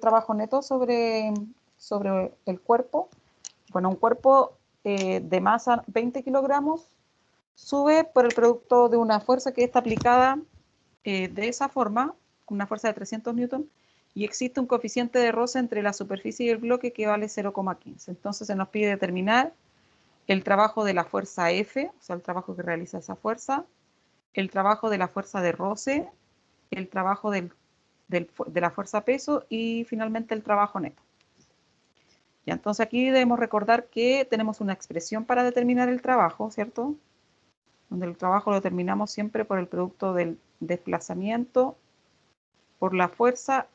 trabajo neto sobre el cuerpo. Bueno, un cuerpo de masa 20 kilogramos sube por el producto de una fuerza que está aplicada de esa forma, una fuerza de 300 newton, y existe un coeficiente de roce entre la superficie y el bloque que vale 0,15. Entonces se nos pide determinar el trabajo de la fuerza F, o sea, el trabajo que realiza esa fuerza, el trabajo de la fuerza de roce, el trabajo de la fuerza peso y finalmente el trabajo neto. Ya, entonces aquí debemos recordar que tenemos una expresión para determinar el trabajo, ¿cierto? Donde el trabajo lo determinamos siempre por el producto del desplazamiento, por la fuerza,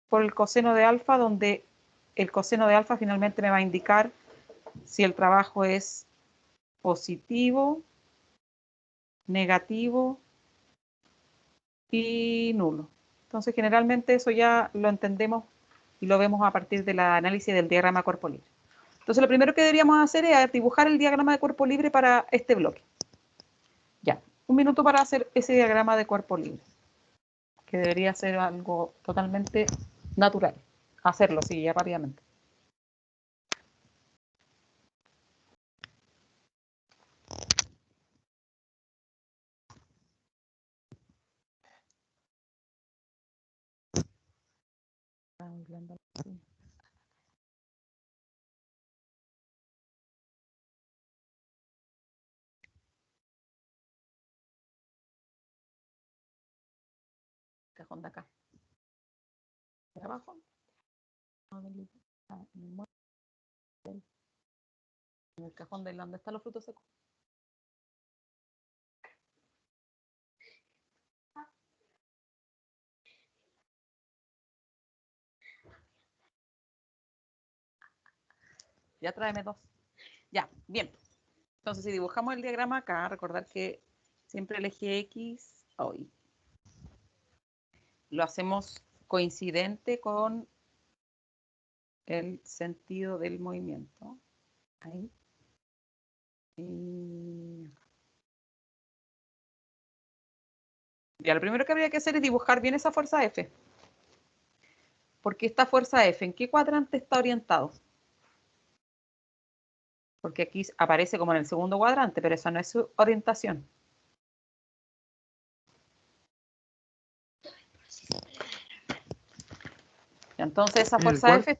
por el coseno de alfa, donde el coseno de alfa finalmente me va a indicar si el trabajo es positivo, negativo y nulo. Entonces generalmente eso ya lo entendemos y lo vemos a partir del análisis del diagrama cuerpo libre. Entonces lo primero que deberíamos hacer es dibujar el diagrama de cuerpo libre para este bloque. Ya, un minuto para hacer ese diagrama de cuerpo libre, que debería ser algo totalmente natural. Hacerlo, sí, ya rápidamente. Cajón de acá. De abajo. En el cajón de donde están los frutos secos. Ya tráeme dos. Ya, bien. Entonces, si dibujamos el diagrama acá, recordar que siempre el eje X hoy lo hacemos coincidente con el sentido del movimiento. Ahí. Y ya, lo primero que habría que hacer es dibujar bien esa fuerza F. Porque esta fuerza F, ¿en qué cuadrante está orientado? Porque aquí aparece como en el segundo cuadrante, pero esa no es su orientación. Entonces esa fuerza F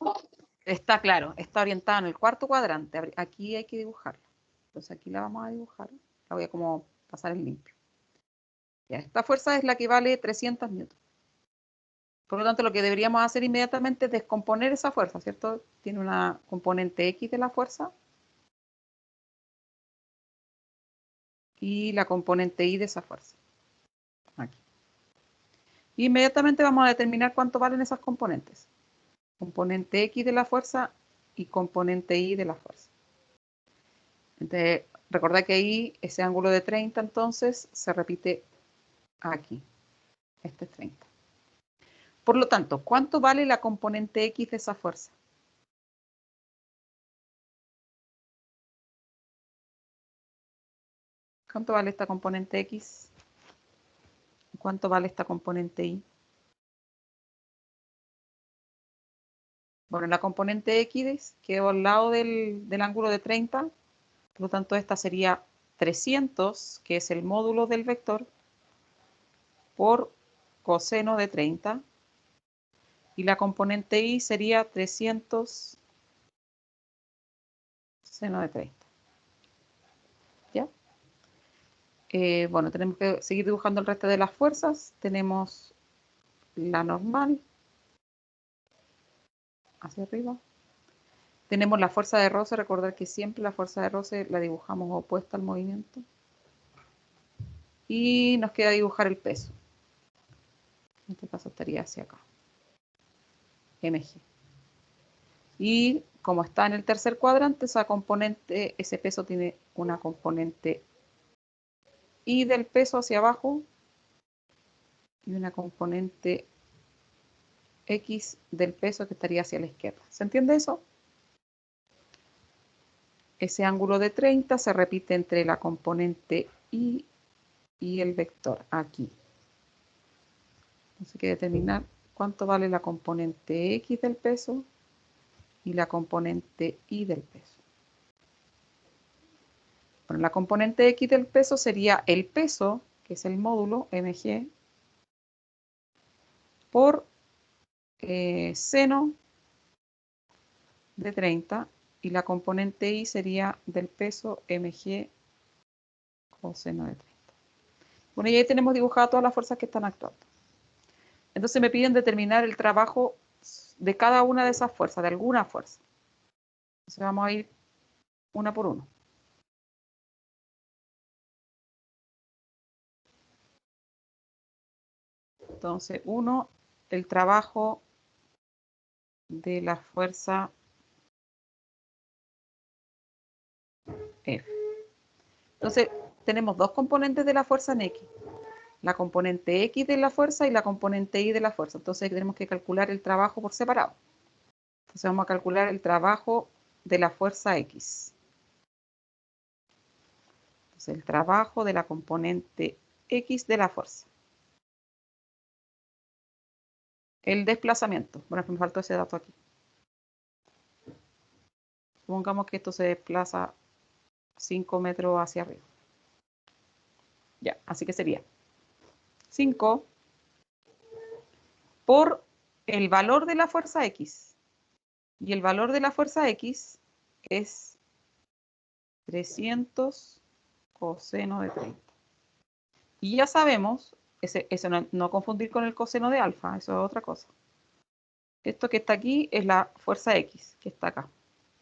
está claro, está orientada en el cuarto cuadrante. Aquí hay que dibujarla. Entonces aquí la vamos a dibujar. La voy a como pasar en limpio. Ya, esta fuerza es la que vale 300 newton. Por lo tanto, lo que deberíamos hacer inmediatamente es descomponer esa fuerza, ¿cierto? Tiene una componente X de la fuerza y la componente Y de esa fuerza. Aquí. Y inmediatamente vamos a determinar cuánto valen esas componentes. Componente X de la fuerza y componente Y de la fuerza. Entonces, recordad que ahí ese ángulo de 30 entonces se repite aquí. Este es 30. Por lo tanto, ¿cuánto vale la componente X de esa fuerza? ¿Cuánto vale esta componente X? ¿Cuánto vale esta componente Y? Bueno, la componente X quedó al lado del ángulo de 30, por lo tanto esta sería 300, que es el módulo del vector, por coseno de 30, y la componente Y sería 300 seno de 30. ¿Ya? Bueno, tenemos que seguir dibujando el resto de las fuerzas. Tenemos la normal, hacia arriba. Tenemos la fuerza de roce, recordar que siempre la fuerza de roce la dibujamos opuesta al movimiento. Y nos queda dibujar el peso. En este caso estaría hacia acá. MG. Y como está en el tercer cuadrante, esa componente, ese peso tiene una componente Y del peso hacia abajo y una componente X del peso que estaría hacia la izquierda. ¿Se entiende eso? Ese ángulo de 30 se repite entre la componente Y el vector aquí. Entonces hay que determinar cuánto vale la componente X del peso y la componente Y del peso. Bueno, la componente X del peso sería el peso, que es el módulo mg, por seno de 30, y la componente Y sería del peso mg coseno de 30. Bueno, y ahí tenemos dibujadas todas las fuerzas que están actuando. Entonces me piden determinar el trabajo de cada una de esas fuerzas, de alguna fuerza. Entonces vamos a ir una por uno. Entonces, uno, el trabajo de la fuerza F. Entonces, tenemos dos componentes de la fuerza en X. La componente X de la fuerza y la componente Y de la fuerza. Entonces, tenemos que calcular el trabajo por separado. Entonces, vamos a calcular el trabajo de la fuerza X. Entonces, el trabajo de la componente X de la fuerza. El desplazamiento. Bueno, me faltó ese dato aquí. Supongamos que esto se desplaza 5 metros hacia arriba. Ya, así que sería 5 por el valor de la fuerza X. Y el valor de la fuerza X es 300 coseno de 30. Y ya sabemos, eso no confundir con el coseno de alfa, eso es otra cosa. Esto que está aquí es la fuerza X, que está acá.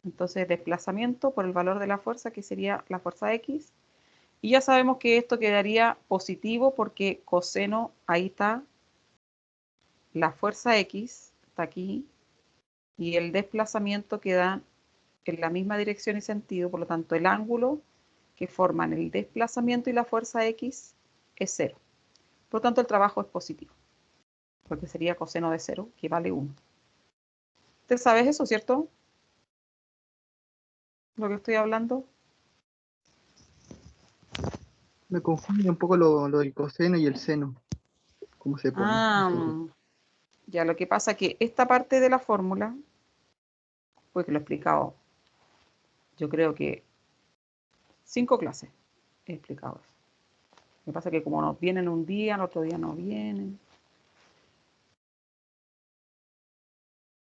Entonces, desplazamiento por el valor de la fuerza, que sería la fuerza X. Y ya sabemos que esto quedaría positivo porque coseno, ahí está, la fuerza X, está aquí, y el desplazamiento queda en la misma dirección y sentido, por lo tanto el ángulo que forman el desplazamiento y la fuerza X es 0. Por lo tanto el trabajo es positivo, porque sería coseno de 0, que vale 1. ¿Usted sabe eso, cierto? Lo que estoy hablando. Me confunde un poco lo del coseno y el seno. ¿Cómo se pone? Ya, lo que pasa es que esta parte de la fórmula, pues que lo he explicado, yo creo que 5 clases he explicado eso. Lo que pasa es que como nos vienen un día, el otro día no vienen.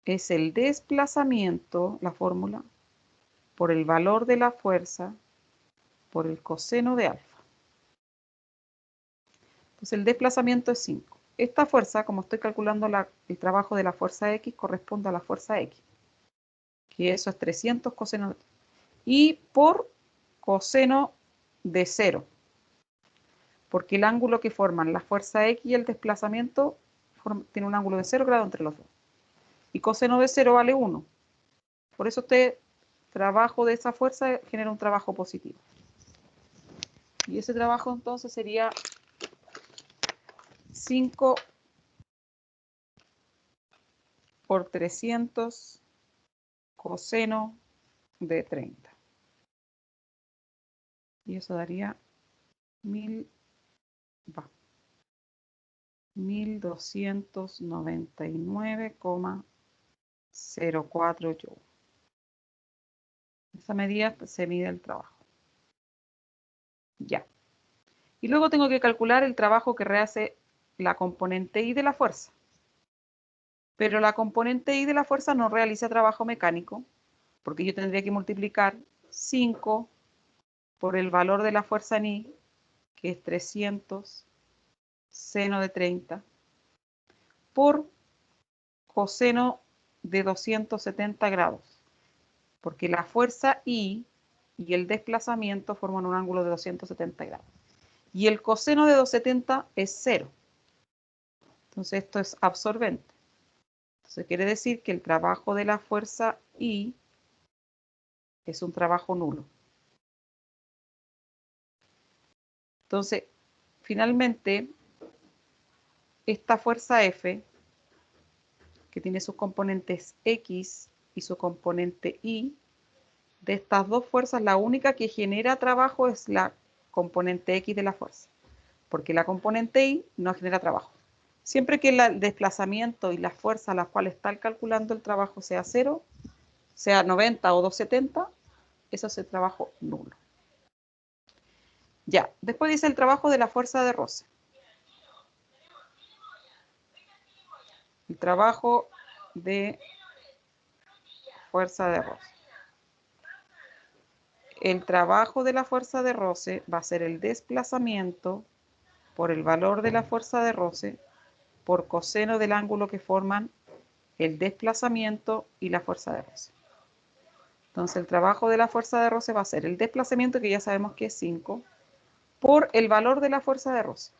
Es el desplazamiento, la fórmula, por el valor de la fuerza, por el coseno de alfa. Entonces el desplazamiento es 5. Esta fuerza, como estoy calculando el trabajo de la fuerza X, corresponde a la fuerza X, que eso es 300 coseno de 30. Y por coseno de 0, porque el ángulo que forman la fuerza X y el desplazamiento tiene un ángulo de 0 grado entre los dos. Y coseno de 0 vale 1. Por eso este trabajo de esa fuerza genera un trabajo positivo. Y ese trabajo entonces sería 5 por 300 coseno de 30. Y eso daría 1299,04 joules. Esa medida se mide el trabajo. Ya. Y luego tengo que calcular el trabajo que rehace la componente Y de la fuerza. Pero la componente Y de la fuerza no realiza trabajo mecánico, porque yo tendría que multiplicar 5 por el valor de la fuerza en Y, que es 300 seno de 30, por coseno de 270 grados, porque la fuerza I y el desplazamiento forman un ángulo de 270 grados. Y el coseno de 270 es 0. Entonces esto es absorbente. Entonces quiere decir que el trabajo de la fuerza I es un trabajo nulo. Entonces, finalmente, esta fuerza F, que tiene sus componentes X y su componente Y, de estas dos fuerzas, la única que genera trabajo es la componente X de la fuerza, porque la componente Y no genera trabajo. Siempre que el desplazamiento y la fuerza a las cuales está calculando el trabajo sea 0, sea 90 o 270, eso es el trabajo nulo. Ya, después dice el trabajo de la fuerza de roce. El trabajo de fuerza de roce. El trabajo de la fuerza de roce va a ser el desplazamiento por el valor de la fuerza de roce por coseno del ángulo que forman el desplazamiento y la fuerza de roce. Entonces el trabajo de la fuerza de roce va a ser el desplazamiento, que ya sabemos que es 5, por el valor de la fuerza de roce.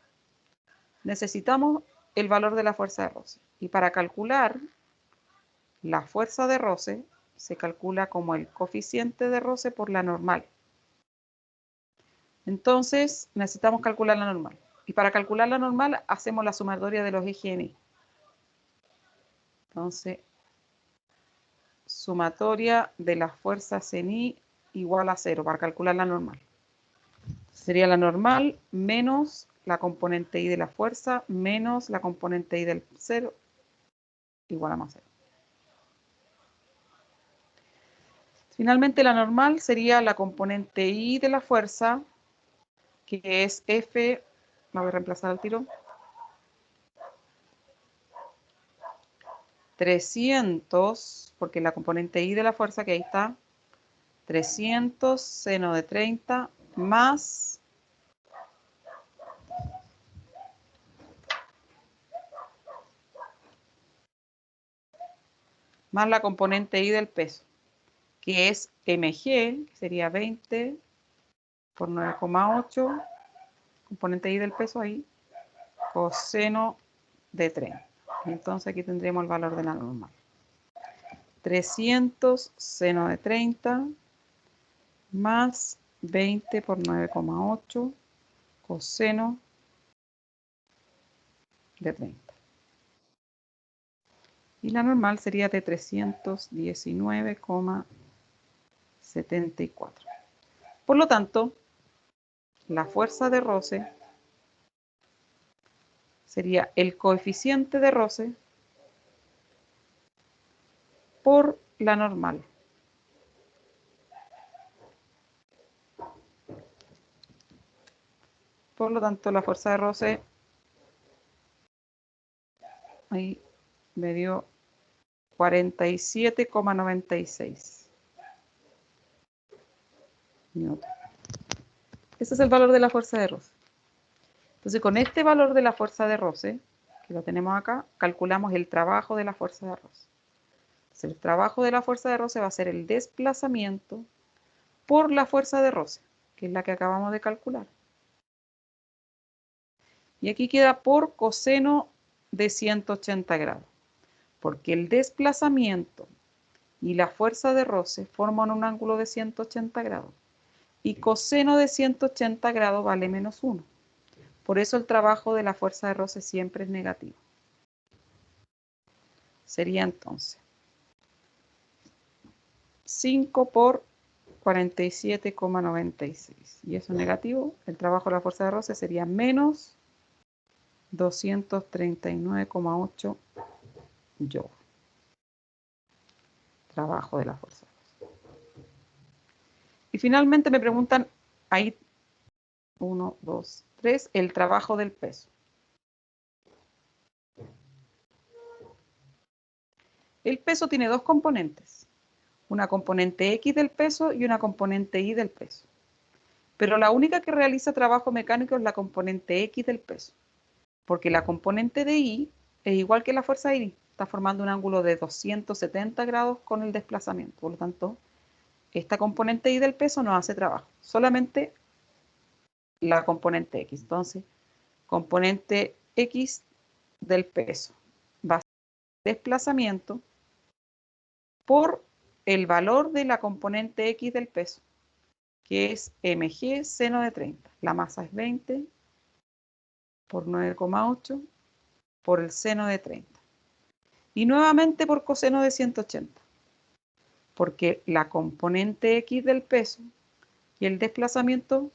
Necesitamos el valor de la fuerza de roce. Y para calcular la fuerza de roce, se calcula como el coeficiente de roce por la normal. Entonces necesitamos calcular la normal. Y para calcular la normal hacemos la sumatoria de los ejes en Y. Entonces, sumatoria de las fuerzas en Y igual a 0 para calcular la normal. Sería la normal menos la componente Y de la fuerza menos la componente Y del 0 igual a más 0. Finalmente la normal sería la componente Y de la fuerza, que es F, la voy a reemplazar al tiro, 300, porque la componente Y de la fuerza, que ahí está, 300 seno de 30 más la componente Y del peso, que es mg, que sería 20 por 9,8, componente Y del peso ahí, coseno de 30. Entonces aquí tendremos el valor de la normal. 300 seno de 30 más 20 por 9,8 coseno de 30. Y la normal sería de 319,74. Por lo tanto, la fuerza de roce sería el coeficiente de roce por la normal. Por lo tanto, la fuerza de roce ahí me dio 47,96 newton. Ese es el valor de la fuerza de roce. Entonces, con este valor de la fuerza de roce, que lo tenemos acá, calculamos el trabajo de la fuerza de roce. Entonces, el trabajo de la fuerza de roce va a ser el desplazamiento por la fuerza de roce, que es la que acabamos de calcular. Y aquí queda por coseno de 180 grados, porque el desplazamiento y la fuerza de roce forman un ángulo de 180 grados. Y coseno de 180 grados vale menos 1. Por eso el trabajo de la fuerza de roce siempre es negativo. Sería entonces 5 por 47,96. Y eso es negativo. El trabajo de la fuerza de roce sería menos 239,8 joules. Trabajo de la fuerza. Y finalmente me preguntan, ahí 1, 2, 3, el trabajo del peso. El peso tiene dos componentes, una componente X del peso y una componente Y del peso. Pero la única que realiza trabajo mecánico es la componente X del peso, porque la componente de Y es igual que la fuerza Y, está formando un ángulo de 270 grados con el desplazamiento. Por lo tanto, esta componente Y del peso no hace trabajo, solamente la componente X. Entonces, componente X del peso va a ser desplazamiento por el valor de la componente X del peso, que es mg seno de 30. La masa es 20 por 9,8 por el seno de 30. Y nuevamente por coseno de 180, porque la componente X del peso y el desplazamiento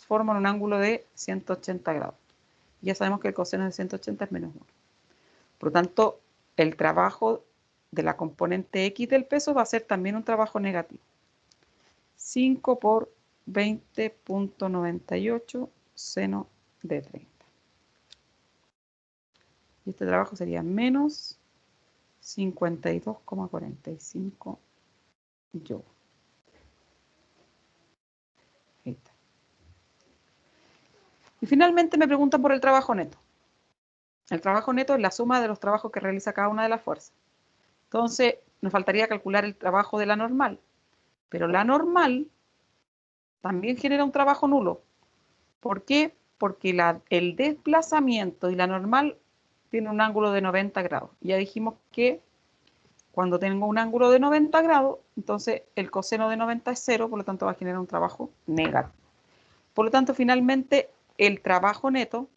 forman un ángulo de 180 grados. Ya sabemos que el coseno de 180 es menos 1. Por lo tanto, el trabajo de la componente X del peso va a ser también un trabajo negativo. 5 por 20.98 seno de 30. Y este trabajo sería menos 52,45 joules. Ahí está. Y finalmente me preguntan por el trabajo neto. El trabajo neto es la suma de los trabajos que realiza cada una de las fuerzas. Entonces, nos faltaría calcular el trabajo de la normal. Pero la normal también genera un trabajo nulo. ¿Por qué? Porque el desplazamiento y la normal tienen un ángulo de 90 grados. Ya dijimos que cuando tengo un ángulo de 90 grados, entonces el coseno de 90 es 0, por lo tanto va a generar un trabajo negativo. Por lo tanto, finalmente, el trabajo neto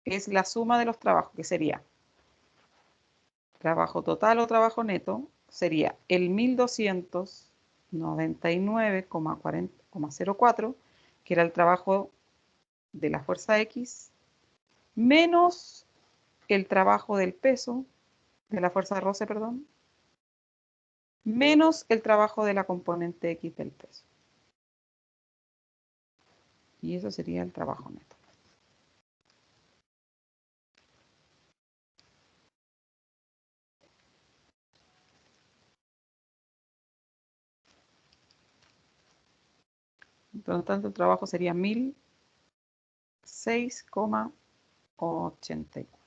es la suma de los trabajos, que sería trabajo total o trabajo neto, sería el 1299,04, que era el trabajo de la fuerza X, menos el trabajo del peso, de la fuerza de roce, perdón, menos el trabajo de la componente X del peso. Y eso sería el trabajo neto. Por lo tanto, el trabajo sería 1006,84.